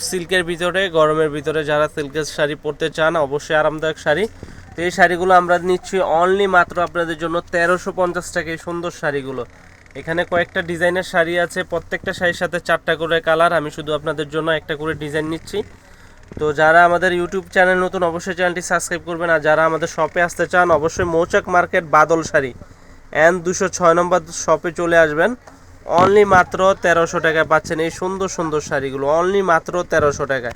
সিল্কের ভিতরে গরমের ভিতরে যারা সিল্কের শাড়ি পরতে চান অবশ্যই আরামদায়ক শাড়ি। তো এই শাড়িগুলো আমরা নিচ্ছি অনলি মাত্র আপনাদের জন্য 1350 টাকায়। সুন্দর শাড়িগুলো এখানে কয়েকটা ডিজাইনের শাড়ি আছে, প্রত্যেকটা শাড়ির সাথে 4টা করে কালার। আমি শুধু আপনাদের জন্য একটা করে ডিজাইন নিচ্ছি। তো যারা আমাদের ইউটিউব চ্যানেল নতুন অবশ্যই চ্যানেলটি সাবস্ক্রাইব করবেন, আর যারা আমাদের শপে আসতে চান অবশ্যই মৌচাক মার্কেট বাদল শাড়ি N206 নম্বর শপে চলে আসবেন। অনলি মাত্র 1300 টাকায় পাচ্ছেন এই সুন্দর সুন্দর শাড়িগুলো, অনলি মাত্র 1300 টাকায়।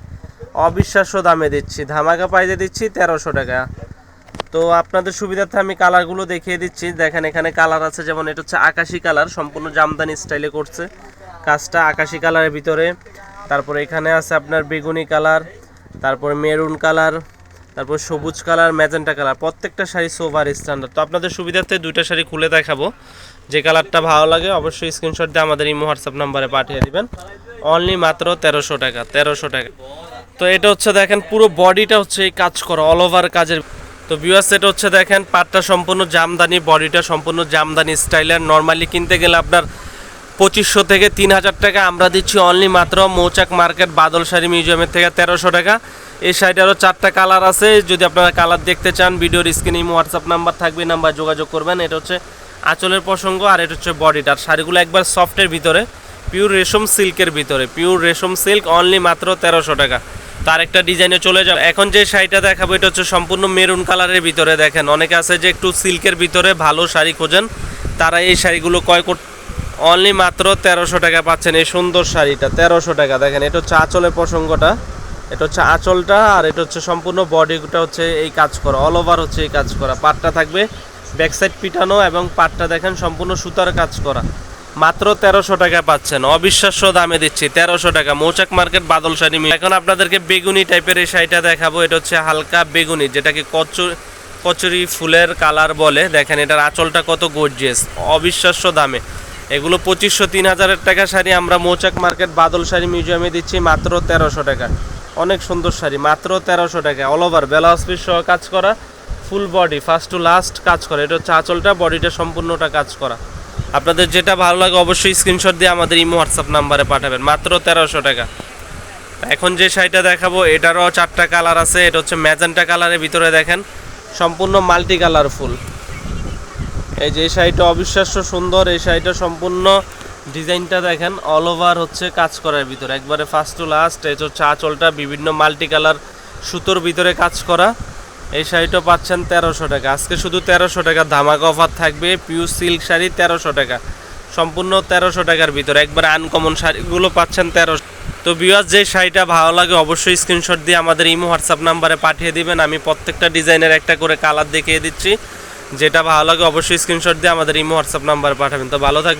অবিশ্বাস্য দামে দিচ্ছি, ধামাকা পাইতে দিচ্ছি 1300 টাকা। তো আপনাদের সুবিধার্থে আমি কালারগুলো দেখিয়ে দিচ্ছি। দেখেন এখানে কালার আছে, যেমন এটা হচ্ছে আকাশি কালার, সম্পূর্ণ জামদানি স্টাইলে করছে কাজটা, আকাশি কালারের ভিতরে। তারপরে এখানে আছে আপনার বেগুনি কালার, তারপরে মেরুন কালার, তারপর সবুজ কালার, ম্যাজেন্টা কালার। প্রত্যেকটা শাড়ি সোভার স্ট্যান্ডার্ড। তো আপনাদের সুবিধার্থে দুইটা শাড়ি খুলে দেখাবো, যে কালারটা ভালো লাগে অবশ্যই স্ক্রিনশট দিয়ে আমাদের ইমো হোয়াটসঅ্যাপ নাম্বারে পাঠিয়ে দিবেন। অনলি মাত্র 1300 টাকা, 1300 টাকা। তো এটা হচ্ছে দেখেন পুরো বডিটা হচ্ছে এই কাজ করা, অল ওভার কাজের। তো ভিউয়ার্স এটা হচ্ছে দেখেন পাটটা সম্পূর্ণ জামদানি, বডিটা সম্পূর্ণ জামদানি স্টাইলের। নর্মালি কিনতে গেলে আপনার 2500 থেকে 3000 টাকা, আমরা দিচ্ছি অনলি মাত্র মৌচাক মার্কেট বাদল শাড়ি মিউজিয়ামের থেকে 1300 টাকা। এই শাড়িটারও 4টা কালার আছে, যদি আপনারা কালার দেখতে চান ভিডিওর স্ক্রিনে ইমো হোয়াটসঅ্যাপ নাম্বার থাকবে, নাম্বার যোগাযোগ করবেন। এটা হচ্ছে আঁচলের প্রসঙ্গ, আর এটা হচ্ছে বডিটা। আর শাড়িগুলো একবার সফটের ভিতরে, পিওর রেশম সিল্কের ভিতরে, পিওর রেশম সিল্ক, অনলি মাত্র 1300 টাকা। তার একটা ডিজাইনে চলে যাও। এখন যে শাড়িটা দেখাবো এটা হচ্ছে সম্পূর্ণ মেরুন কালারের ভিতরে। দেখেন অনেকে আছে যে একটু সিল্কের ভিতরে ভালো শাড়ি খোঁজেন, তারা এই শাড়িগুলো ক্রয় করতে অনলি মাত্র 1300 টাকা পাচ্ছেন এই সুন্দর শাড়িটা, 1300 টাকা। দেখেন এটা হচ্ছে আঁচলের প্রসঙ্গটা, এটা হচ্ছে আঁচলটা, আর এটা হচ্ছে সম্পূর্ণ বডিটা হচ্ছে এই কাজ করা, অল ওভার হচ্ছে এই কাজ করা। পাটটা থাকবে ব্যাক সাইড পিটানো, এবং পাটটা দেখেন সম্পূর্ণ সুতার কাজ করা। মাত্র 1300 টাকা পাচ্ছেন, অবিশ্বাস্য দামে দিচ্ছি 1300 টাকা, মৌচাক মার্কেট বাদল শাড়ি। এখন আপনাদেরকে বেগুনি টাইপের এই শাড়িটা দেখাবো। এটা হচ্ছে হালকা বেগুনি, যেটাকে কচুরি ফুলের কালার বলে। দেখেন এটার আঁচলটা কত গর্জিয়াস, অবিশ্বাস্য দামে। এগুলো 2500-3000 টাকা শাড়ি আমরা মৌচাক মার্কেট বাদল শাড়ি মিউজিয়ামে দিচ্ছি মাত্র 1300 টাকা। অনেক সুন্দর শাড়ি, মাত্র 1300 টাকা। অল ওভার ব্লাউজ পিস সহ কাজ করা, full body first to last কাজ করা। এটা হচ্ছে আঁচলটা, বডিটা সম্পূর্ণটা কাজ করা। আপনাদের যেটা ভালো লাগে অবশ্যই স্ক্রিনশট দিয়ে আমাদের ইমো হোয়াটসঅ্যাপ নাম্বারে পাঠাবেন, মাত্র 1300 টাকা। এখন যে শাড়িটা দেখাবো এটারও 4টা কালার আছে। এটা হচ্ছে ম্যাজেন্টা কালারের ভিতরে, দেখেন সম্পূর্ণ মাল্টি কালারফুল। এই যে এই শাড়িটা অবিশ্বাস্য সুন্দর, এই শাড়িটা সম্পূর্ণ ডিজাইনটা দেখেন অল ওভার হচ্ছে কাজ করার ভিতরে, একবারে ফার্স্ট টু লাস্ট। এই হচ্ছে আঁচলটা বিভিন্ন মাল্টি কালার সুতোর ভিতরে কাজ করা। এই শাড়িটা পাচ্ছেন 1300 টাকা। আজকে শুধু 1300 টাকা ধামাকা অফার থাকবে। পিওর সিল্ক শাড়ি 1300 টাকা, সম্পূর্ণ 1300 টাকার ভিতরে, একবারে আনকমন শাড়িগুলো পাচ্ছেন 1300। তো ভিউয়ার্স যে শাড়িটা ভালো লাগে অবশ্যই স্ক্রিনশট দিয়ে আমাদের ইমো হোয়াটসঅ্যাপ নাম্বারে পাঠিয়ে দিবেন। আমি প্রত্যেকটা ডিজাইনের একটা করে কালার দেখিয়ে দিচ্ছি, যেটা ভালো লাগে অবশ্যই স্ক্রিনশট দিয়ে আমাদের ইমো হোয়াটসঅ্যাপ নাম্বারে পাঠাবেন। তো ভালো থাকবেন।